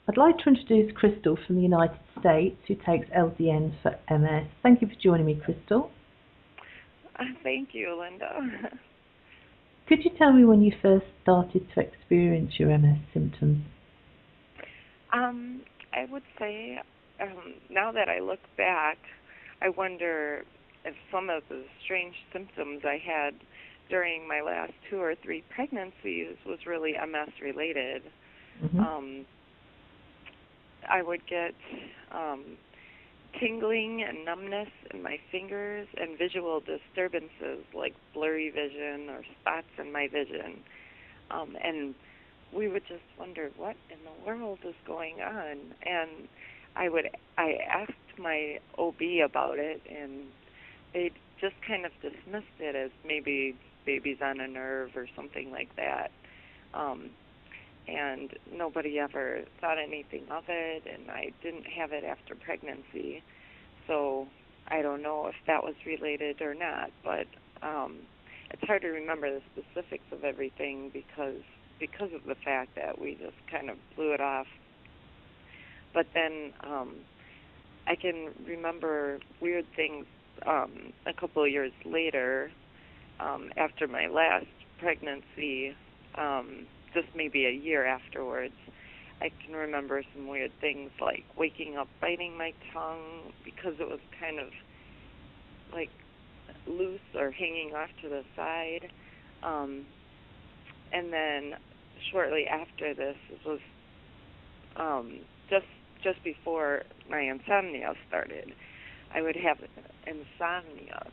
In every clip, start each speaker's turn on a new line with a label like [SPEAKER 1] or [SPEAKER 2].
[SPEAKER 1] I'd like to introduce Crystal from the United States, who takes LDN for MS. Thank you for joining me, Crystal.
[SPEAKER 2] Thank you, Linda.
[SPEAKER 1] Could you tell me when you first started to experience your MS symptoms?
[SPEAKER 2] I would say, now that I look back, I wonder if some of the strange symptoms I had during my last 2 or 3 pregnancies was really MS related.
[SPEAKER 1] Mm-hmm.
[SPEAKER 2] I would get tingling and numbness in my fingers and visual disturbances like blurry vision or spots in my vision. And we would just wonder, what in the world is going on? And I asked my OB about it, and they just kind of dismissed it as maybe baby's on a nerve or something like that. And nobody ever thought anything of it, and I didn't have it after pregnancy. So I don't know if that was related or not, but it's hard to remember the specifics of everything because of the fact that we just kind of blew it off. But then I can remember weird things a couple of years later, after my last pregnancy, just maybe a year afterwards. I can remember some weird things like waking up biting my tongue because it was kind of like loose or hanging off to the side. And then shortly after this, it was just before my insomnia started. I would have insomnia,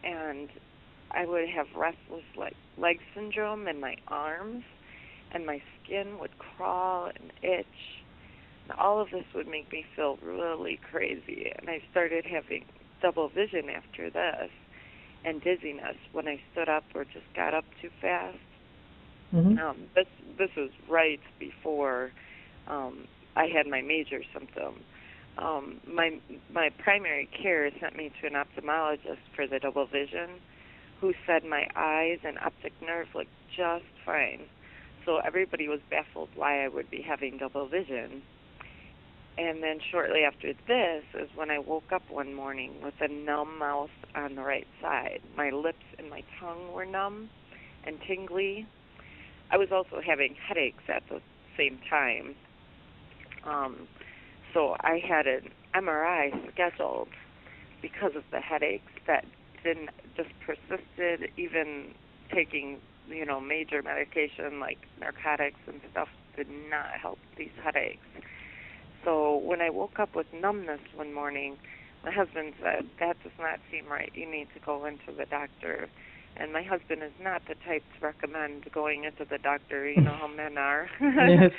[SPEAKER 2] and I would have restless leg syndrome in my arms, and my skin would crawl and itch. And all of this would make me feel really crazy, and I started having double vision after this, and dizziness when I stood up or just got up too fast.
[SPEAKER 1] Mm-hmm.
[SPEAKER 2] This was right before I had my major symptom. My primary care sent me to an ophthalmologist for the double vision, who said my eyes and optic nerve looked just fine. So everybody was baffled why I would be having double vision. And then shortly after this is when I woke up one morning with a numb mouth on the right side. My lips and my tongue were numb and tingly. I was also having headaches at the same time. So I had an MRI scheduled because of the headaches that didn't just persisted, even taking, major medication like narcotics and stuff did not help these headaches. So when I woke up with numbness one morning, my husband said, "That does not seem right. You need to go into the doctor." And my husband is not the type to recommend going into the doctor. You know how men are.
[SPEAKER 1] Yes.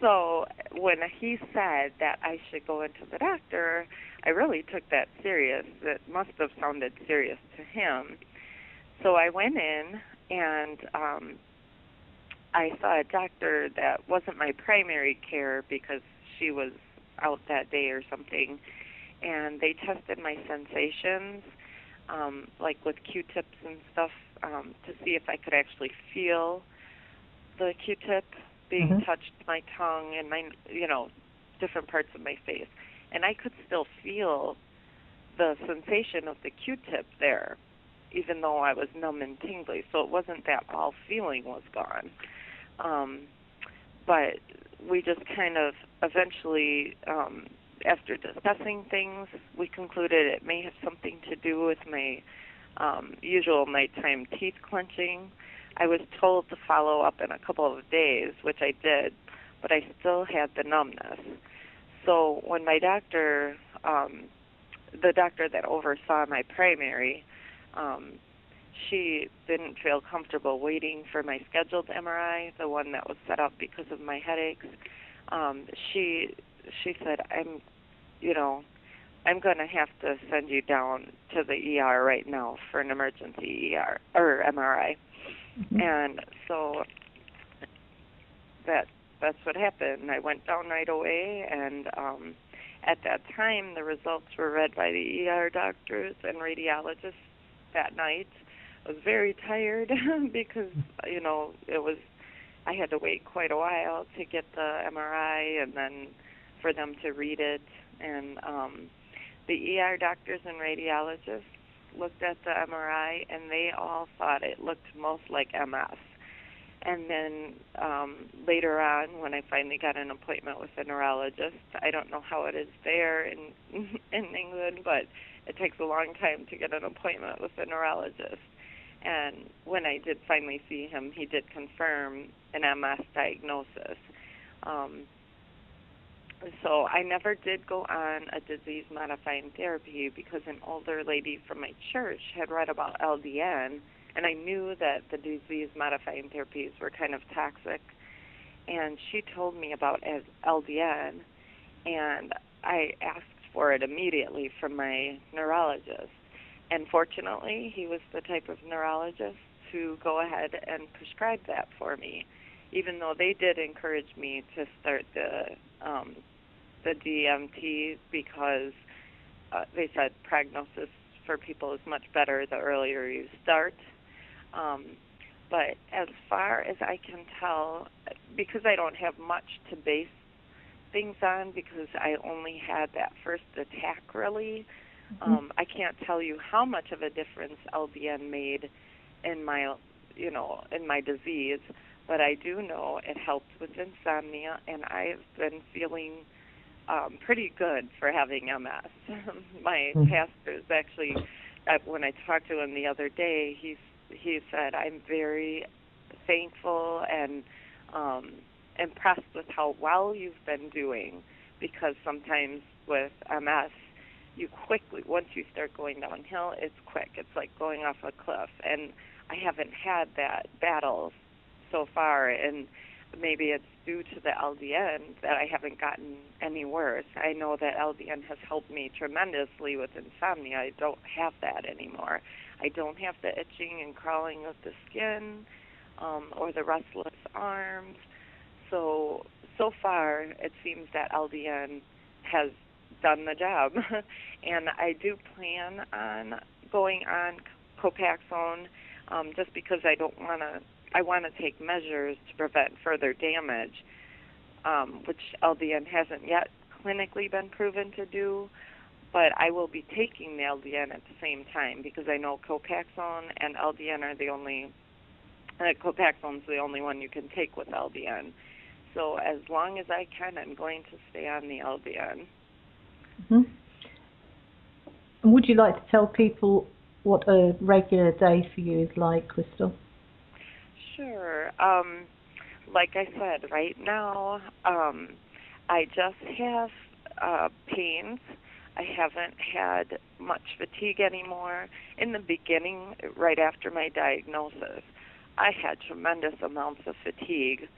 [SPEAKER 2] So when he said that I should go into the doctor, I really took that serious. It must have sounded serious to him. So I went in, and I saw a doctor that wasn't my primary care because she was out that day or something, and they tested my sensations, like with Q-tips and stuff, to see if I could actually feel the Q-tip being touched my tongue and my, different parts of my face. And I could still feel the sensation of the Q-tip there, even though I was numb and tingly. So it wasn't that all feeling was gone. But we just kind of eventually, after discussing things, we concluded it may have something to do with my usual nighttime teeth clenching. I was told to follow up in a couple of days, which I did, but I still had the numbness. So when my doctor, the doctor that oversaw my primary, she didn't feel comfortable waiting for my scheduled MRI, the one that was set up because of my headaches. She said, I'm going to have to send you down to the ER right now for an emergency ER or MRI. Mm-hmm. And so that's what happened. I went down right away, and at that time the results were read by the ER doctors and radiologists that night. I was very tired because, it was I had to wait quite a while to get the MRI and then for them to read it. And the ER doctors and radiologists looked at the MRI, and they all thought it looked most like MS. And then later on, when I finally got an appointment with a neurologist, I don't know how it is there in England, but it takes a long time to get an appointment with a neurologist. And when I did finally see him, he did confirm an MS diagnosis. So I never did go on a disease-modifying therapy because an older lady from my church had read about LDN, and I knew that the disease-modifying therapies were kind of toxic. And she told me about LDN, and I asked for it immediately from my neurologist. And fortunately, he was the type of neurologist to go ahead and prescribe that for me, even though they did encourage me to start the DMT because they said prognosis for people is much better the earlier you start. But as far as I can tell, because I don't have much to base things on, because I only had that first attack really, I can't tell you how much of a difference LDN made in my, in my disease, but I do know it helped with insomnia, and I've been feeling pretty good for having MS. My pastor's actually, when I talked to him the other day, he said, I'm very thankful and impressed with how well you've been doing, because sometimes with MS, you quickly, once you start going downhill, it's quick. It's like going off a cliff. And I haven't had that battle so far, and maybe it's due to the LDN that I haven't gotten any worse. I know that LDN has helped me tremendously with insomnia. I don't have that anymore. I don't have the itching and crawling of the skin or the restless arms. So far, it seems that LDN has done the job. And I do plan on going on Copaxone just because I want to take measures to prevent further damage, which LDN hasn't yet clinically been proven to do, but I will be taking the LDN at the same time because I know Copaxone and LDN are the only, Copaxone's the only one you can take with LDN. So as long as I can, I'm going to stay on the LDN.
[SPEAKER 1] Mm-hmm. And would you like to tell people what a regular day for you is like, Crystal?
[SPEAKER 2] Sure. Like I said, right now, I just have pains. I haven't had much fatigue anymore. In the beginning, right after my diagnosis, I had tremendous amounts of fatigue.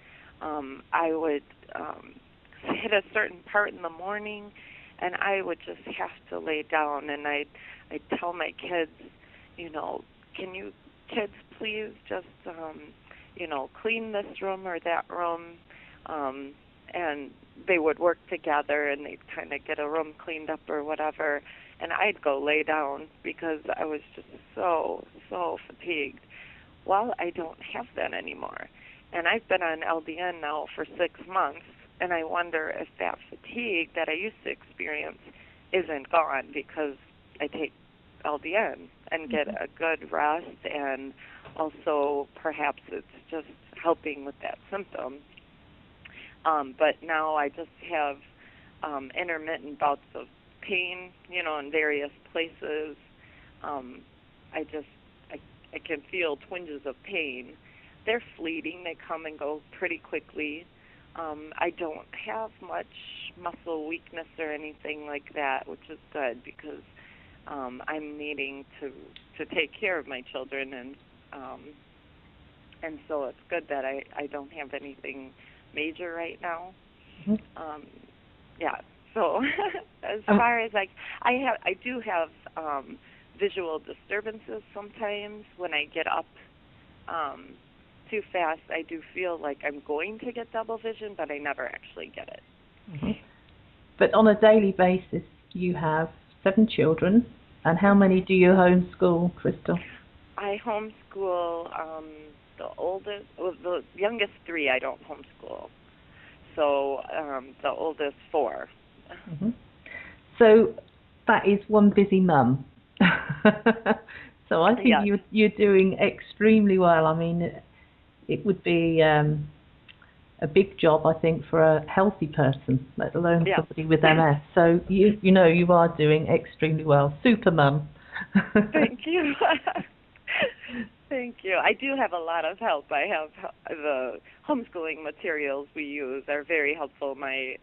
[SPEAKER 2] I would hit a certain part in the morning, and I would just have to lay down, and I'd tell my kids, can you kids please just, clean this room or that room, and they would work together, and they'd kind of get a room cleaned up or whatever, and I'd go lay down because I was just so fatigued. Well, I don't have that anymore, and I've been on LDN now for 6 months, and I wonder if that fatigue that I used to experience isn't gone because I take LDN and get a good rest, and also perhaps it's just helping with that symptom. But now I just have intermittent bouts of pain, in various places. I can feel twinges of pain. They're fleeting. They come and go pretty quickly. I don't have much muscle weakness or anything like that, which is good because I'm needing to take care of my children, and so it's good that I don't have anything major right now. Mm-hmm. So as far as I do have visual disturbances sometimes when I get up too fast. I do feel like I'm going to get double vision, but I never actually get it.
[SPEAKER 1] Mm-hmm. But on a daily basis, you have 7 children, and how many do you homeschool, Crystal?
[SPEAKER 2] I homeschool the youngest 3 I don't homeschool. So the oldest 4.
[SPEAKER 1] Mm-hmm. So that is one busy mum. So I think
[SPEAKER 2] Yes.
[SPEAKER 1] you're doing extremely well. I mean, it would be a big job, I think, for a healthy person, let alone somebody with MS. So you know you are doing extremely well. Super mum.
[SPEAKER 2] Thank you. Thank you. I do have a lot of help. I have the homeschooling materials we use are very helpful. My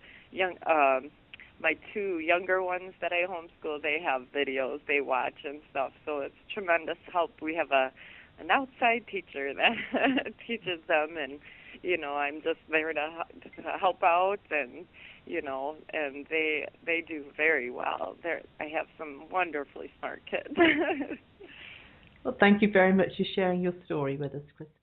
[SPEAKER 2] 2 younger ones that I homeschool, they have videos they watch and stuff, so it's tremendous help. We have an outside teacher that teaches them, and I'm just there to help out, and and they do very well. I have some wonderfully smart kids.
[SPEAKER 1] Well, thank you very much for sharing your story with us, Crystal.